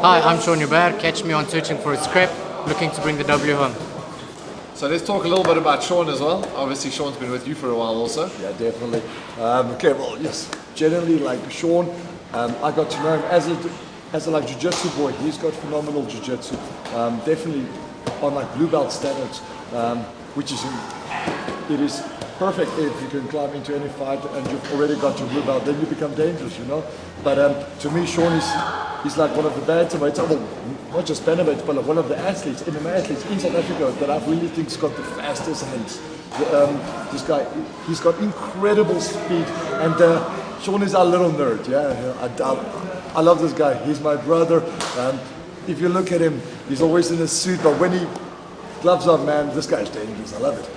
Hi, I'm Sean Hubert. Catch me on Searching for a Script, looking to bring the W home. So let's talk a little bit about Sean as well. Obviously Sean's been with you for a while also. Yeah, definitely. Okay, well, yes, generally like Sean, I got to know him as a like jiu-jitsu boy. He's got phenomenal jiu-jitsu. Definitely on like blue belt standards, which is it is perfect if you can climb into any fight and you've already got your blue belt, then you become dangerous, you know. But to me, Sean he's like one of the bantamweights, well, not just bantamweights, but like one of the athletes, MMA athletes in South Africa that I really think's got the fastest hands. This guy, he's got incredible speed, and Sean is our little nerd. Yeah, I love this guy. He's my brother. If you look at him, he's always in a suit, but when he gloves up, man, this guy's dangerous. I love it.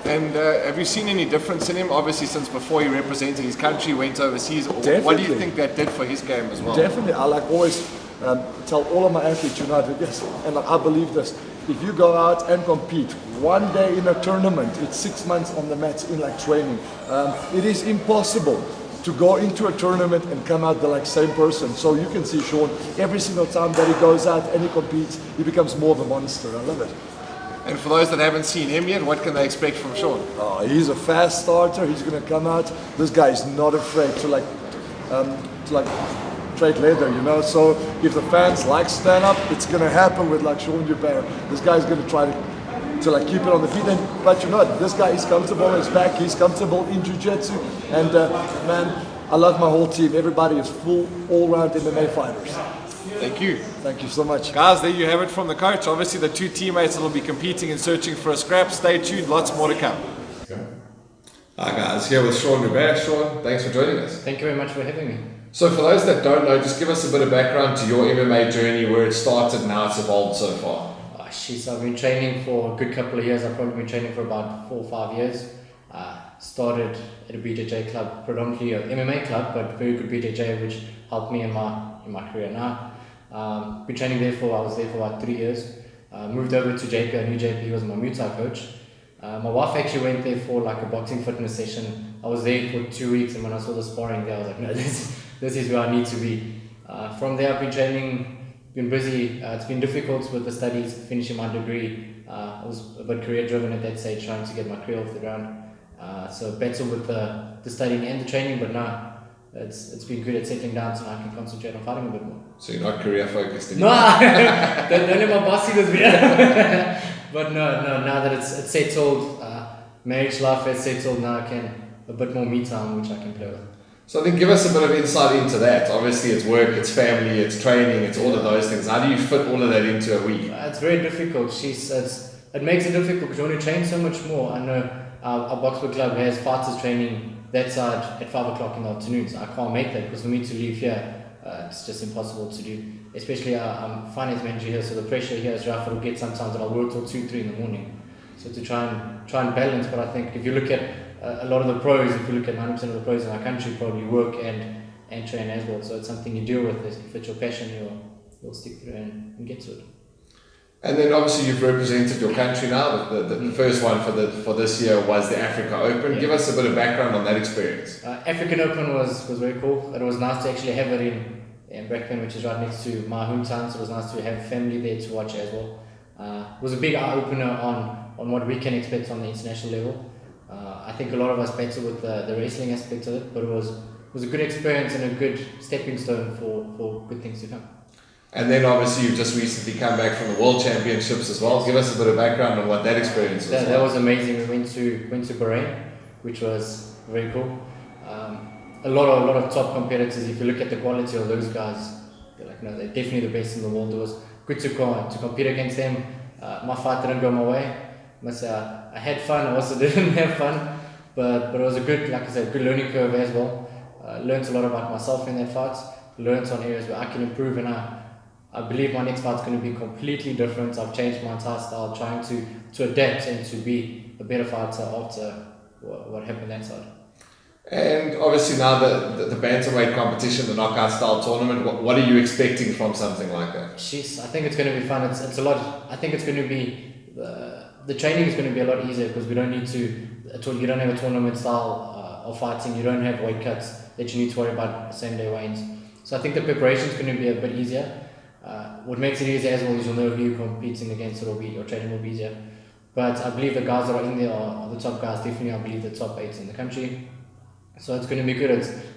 And have you seen any difference in him? Obviously, since before he represented his country, went overseas. Definitely. What do you think that did for his game as well? Definitely. I like always tell all of my athletes, you know, that yes, and like, I believe this. If you go out and compete one day in a tournament, it's 6 months on the mats in like training. It is impossible to go into a tournament and come out the like same person. So you can see Sean every single time that he goes out and he competes, he becomes more of a monster. I love it. And for those that haven't seen him yet, what can they expect from Sean? Oh, he's a fast starter. He's going to come out. This guy is not afraid to trade leather, you know. So if the fans like stand up, it's going to happen with like Sean Hubert. This guy's going to try to like keep it on the feet. But you know, this guy is comfortable on his back. He's comfortable in jiu-jitsu. And man, I love my whole team. Everybody is full all-round MMA fighters. Thank you. Thank you so much. Guys, there you have it from the coach. Obviously, the two teammates that will be competing and searching for a scrap. Stay tuned. Lots more to come. Hi guys, here with Sean Hubert. Sean, thanks for joining us. Thank you very much for having me. So for those that don't know, just give us a bit of background to your MMA journey, where it started and how it's evolved so far. I've been training for a good couple of years. I've probably been training for about 4 or 5 years. Started at a BJJ club, predominantly an MMA club, but very good BJJ, which helped me in my career now. Been training there I was there for about 3 years. Moved over to JP. I knew JP, he was my Muay Thai coach. My wife actually went there for like a boxing fitness session. I was there for 2 weeks, and when I saw the sparring there, I was like, no, this is where I need to be. From there, I've been training, been busy. It's been difficult with the studies, finishing my degree. I was a bit career driven at that stage, trying to get my career off the ground. So battled with the studying and the training, but now it's been good at settling down, so now I can concentrate on fighting a bit more. So you're not career focused anymore? No, don't let my boss see this video. But no, now that it's settled, marriage life has settled, now I can a bit more me time, which I can play with. So then give us a bit of insight into that. Obviously it's work, it's family, it's training, it's all of those things. How do you fit all of that into a week? It's very difficult. It makes it difficult because you want to train so much more. I know our Boxwood club has fighters training that side at 5 o'clock in the afternoon, so I can't make that because for me to leave here, it's just impossible to do. Especially I'm finance manager here, so the pressure here is rough. It'll get sometimes that I'll work till 2, 3 in the morning. So to try and balance, but I think if you look at a lot of the pros, if you look at 90% of the pros in our country, probably work and train as well. So it's something you deal with. If it's your passion, you'll stick through and get to it. And then obviously you've represented your country now. The first one for this year was the Africa Open. Yeah. Give us a bit of background on that experience. African Open was very cool. It was nice to actually have it in Brakpan, which is right next to my hometown. So it was nice to have family there to watch as well. It was a big eye opener on what we can expect on the international level. I think a lot of us battled with the wrestling aspect of it, but it was a good experience and a good stepping stone for good things to come. And then obviously you've just recently come back from the World Championships as well. Give us a bit of background on what that experience was. That was amazing. We went to Bahrain, which was very cool. A lot of top competitors. If you look at the quality of those guys, they're they're definitely the best in the world. It was good to compete against them. My fight didn't go my way. I had fun. I also didn't have fun, but it was a good, like I said, good learning curve as well. Learned a lot about myself in that fight. Learned on areas where I can improve, and I believe my next fight's going to be completely different. I've changed my entire style, trying to adapt and to be a better fighter after what happened that side. And obviously now the bantamweight competition, the knockout style tournament, what are you expecting from something like that? I think it's going to be fun. It's a lot. I think it's going to be the training is going to be a lot easier because we don't need to. You don't have a tournament style of fighting. You don't have weight cuts that you need to worry about same day weigh-ins. So I think the preparation is going to be a bit easier. What makes it easier as well is you'll know who you're competing against, or your training will be easier. But I believe the guys that are in there are the top guys, definitely I believe the top 8 in the country. So it's going to be good.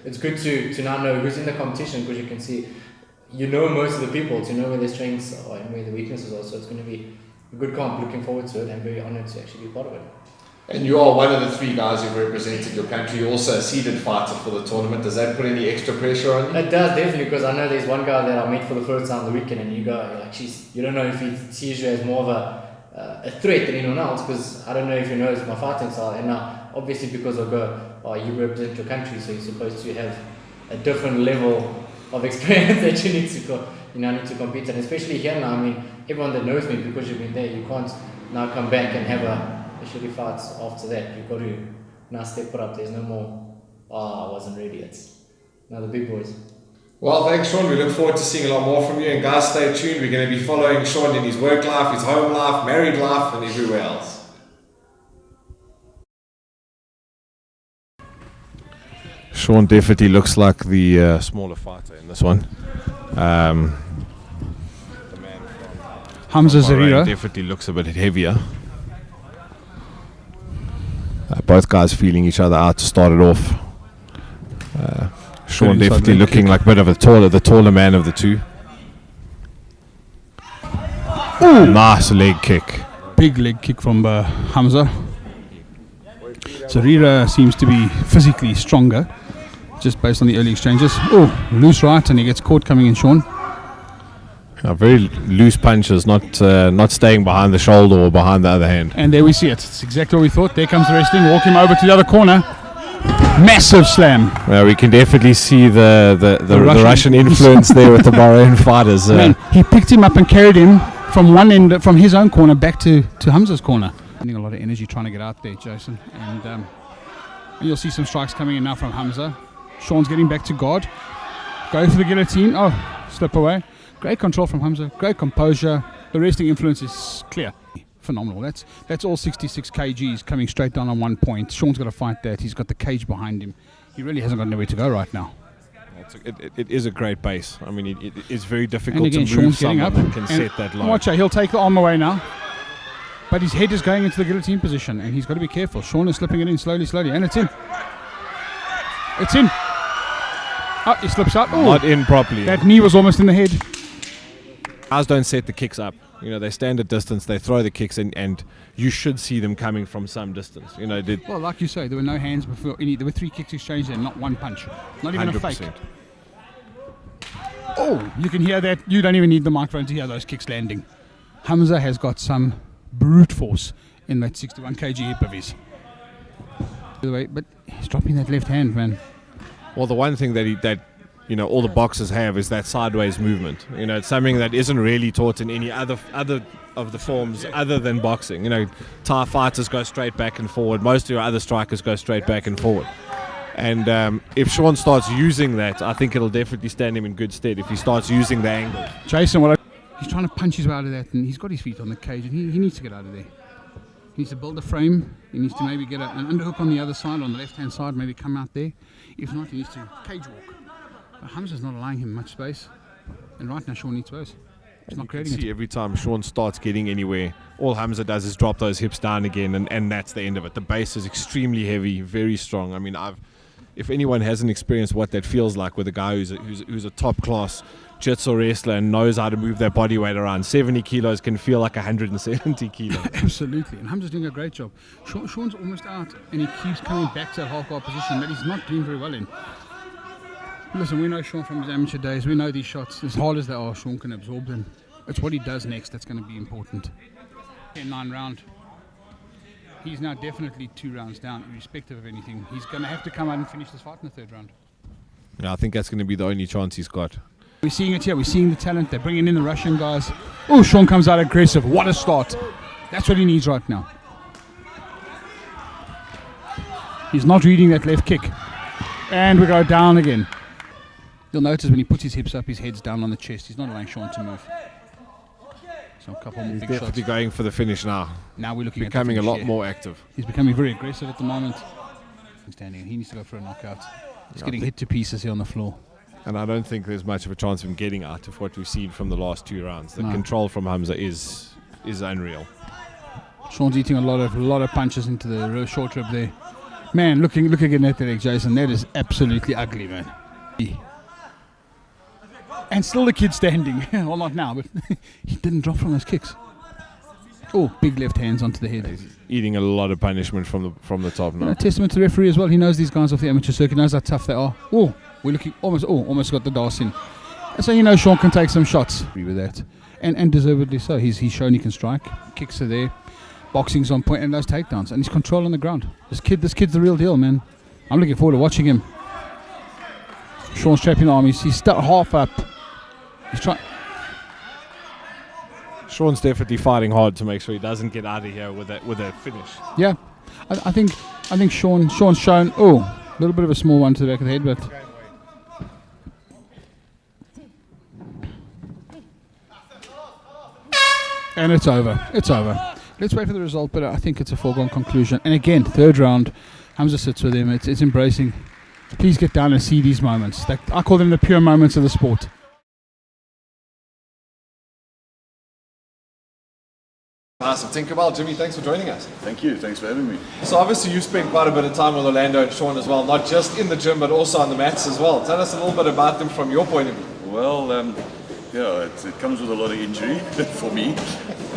It's good to now know who's in the competition, because you can see, you know, most of the people, to know where their strengths are and where the weaknesses are. So it's going to be a good comp, looking forward to it, and very honoured to actually be part of it. And you are one of the 3 guys who've represented your country. You're also a seeded fighter for the tournament. Does that put any extra pressure on you? It does, definitely, because I know there's one guy that I met for the first time the weekend, and you go, like, geez, you don't know if he sees you as more of a threat than anyone else, because I don't know if he knows my fighting style. And now, obviously, because I go, you represent your country, so you're supposed to have a different level of experience that you need to compete. And especially here now, I mean, everyone that knows me, because you've been there, you can't now come back and have a shitty fights after that. You've got to now step it up. There's no more, I wasn't ready. It's now the big boys. Well, thanks, Sean. We look forward to seeing a lot more from you. And guys, stay tuned. We're going to be following Sean in his work life, his home life, married life, and everywhere else. Sean definitely looks like the smaller fighter in this one. The man Hamza Zarira definitely looks a bit heavier. Both guys feeling each other out to start it off. Sean definitely looking like a bit of the taller man of the two. Ooh. Nice leg kick. Big leg kick from Hamza. Zarira seems to be physically stronger, just based on the early exchanges. Oh, loose right, and he gets caught coming in, Sean. Very loose punches, not staying behind the shoulder or behind the other hand. And there we see it. It's exactly what we thought. There comes the wrestling. Walk him over to the other corner. Massive slam. Well, we can definitely see the Russian influence there with the Bahrain fighters. Man, he picked him up and carried him from one end, from his own corner back to Hamza's corner. Spending a lot of energy trying to get out there, Jason. And you'll see some strikes coming in now from Hamza. Sean's getting back to guard. Go for the guillotine. Oh, slip away. Great control from Hamza. Great composure. The wrestling influence is clear. Phenomenal. That's all 66 kgs coming straight down on 1 point. Sean's got to fight that. He's got the cage behind him. He really hasn't got nowhere to go right now. It is a great base. I mean, it is very difficult and again, to move Sean's getting someone up that can set that line. Watch out, he'll take the arm away now. But his head is going into the guillotine position, and he's got to be careful. Sean is slipping it in slowly, and it's in. It's in. Oh, he slips up. Ooh. Not in properly. That knee was almost in the head. Guys don't set the kicks up. You know, they stand at distance, they throw the kicks in, and you should see them coming from some distance. You know, well, like you say, there were no hands before. There were 3 kicks exchanged and not 1 punch. Not even 100%. A fake. Oh, you can hear that. You don't even need the microphone to hear those kicks landing. Hamza has got some brute force in that 61 kg hip of his. By the way, but he's dropping that left hand, man. Well, the one thing that all the boxers have is that sideways movement. You know, it's something that isn't really taught in any other of the forms other than boxing. You know, Thai fighters go straight back and forward. Most of your other strikers go straight back and forward. And if Sean starts using that, I think it'll definitely stand him in good stead if he starts using the angle. Jason, he's trying to punch his way out of that, and he's got his feet on the cage, and he needs to get out of there. He needs to build a frame. He needs to maybe get an underhook on the other side, on the left-hand side, maybe come out there. If not, he needs to cage walk. Hamza's not allowing him much space, and right now Sean needs space. He's not creating it. Every time Sean starts getting anywhere, all Hamza does is drop those hips down again, and that's the end of it. The base is extremely heavy, very strong. I mean, if anyone hasn't experienced what that feels like with a guy who's a top-class jiu-jitsu wrestler and knows how to move their body weight around, 70 kilos can feel like 170 kilos. Absolutely, and Hamza's doing a great job. Sean's almost out, and he keeps coming back to a half-guard position that he's not doing very well in. Listen, we know Sean from his amateur days. We know these shots, as hard as they are, Sean can absorb them. It's what he does next that's going to be important. 10-9 round. He's now definitely 2 rounds down, irrespective of anything. He's going to have to come out and finish this fight in the 3rd round. Yeah, I think that's going to be the only chance he's got. We're seeing it here. We're seeing the talent. They're bringing in the Russian guys. Oh, Sean comes out aggressive. What a start. That's what he needs right now. He's not reading that left kick. And we go down again. You'll notice when he puts his hips up, his head's down on the chest. He's not allowing Sean to move. So a couple more big shots. He's definitely going for the finish now. Now we're looking becoming at the a lot more active. He's becoming very aggressive at the moment. He's standing. He needs to go for a knockout. He's getting hit to pieces here on the floor. And I don't think there's much of a chance of him getting out of what we've seen from the last 2 rounds. The No. control from Hamza is unreal. Sean's eating a lot of punches into the short rib there. Man, looking at that leg, Jason. That is absolutely ugly, man. And still the kid standing. Well, not now, but he didn't drop from those kicks. Oh, big left hands onto the head. He's eating a lot of punishment from the top now. Testament to the referee as well. He knows these guys off the amateur circuit. Knows how tough they are. Oh, we're looking almost got the DAS in. And so Sean can take some shots. Agree with that, and deservedly so. He's shown he can strike. Kicks are there. Boxing's on point, and those takedowns, and he's control on the ground. This kid's the real deal, man. I'm looking forward to watching him. Sean's trapping the arm. He's stuck half up. He's trying. Sean's definitely fighting hard to make sure he doesn't get out of here with a finish. Yeah, I think Sean's shown. A little bit of a small one to the back of the head, but. And it's over. Let's wait for the result, but I think it's a foregone conclusion. And again, 3rd round, Hamza sits with him. It's embracing. Please get down and see these moments. I call them the pure moments of the sport. Awesome. Tinkerbell, Jimmy, thanks for joining us. Thank you. Thanks for having me. So obviously you spent quite a bit of time with Orlando and Sean as well, not just in the gym but also on the mats as well. Tell us a little bit about them from your point of view. Well, it comes with a lot of injury for me,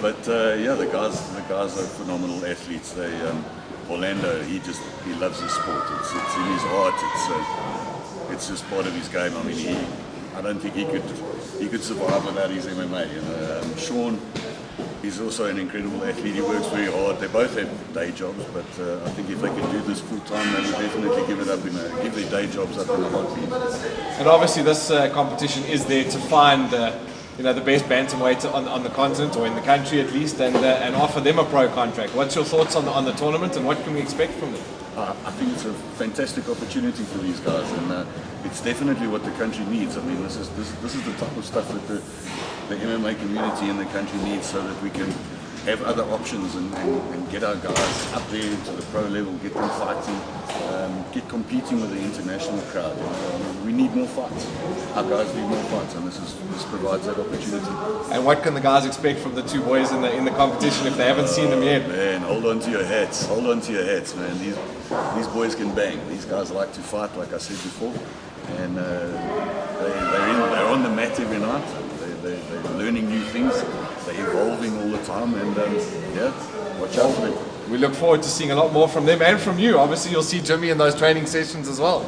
but the guys are phenomenal athletes. They Orlando, he loves the sport. It's in his heart. It's just part of his game. I mean, I don't think he could survive without his MMA. Sean. He's also an incredible athlete. He works very hard. They both have day jobs, but I think if they could do this full time, they would definitely give their day jobs up in a heartbeat. And obviously, this competition is there to find the best bantamweight on the continent or in the country at least, and offer them a pro contract. What's your thoughts on the tournament, and what can we expect from them? I think it's a fantastic opportunity for these guys, and it's definitely what the country needs. I mean, this is the type of stuff that the MMA community in the country needs, so that we can have other options and get our guys up there to the pro level, get them fighting, get competing with the international crowd. We need more fights. Our guys need more fights, and this provides that opportunity. And what can the guys expect from the two boys in the competition if they haven't seen them yet? Man, hold on to your hats. Hold on to your hats, man. These boys can bang. These guys like to fight, like I said before, and they're on the mat every night. They're learning new things. They're evolving all the time, and watch out for them. We look forward to seeing a lot more from them and from you. Obviously, you'll see Jimmy in those training sessions as well.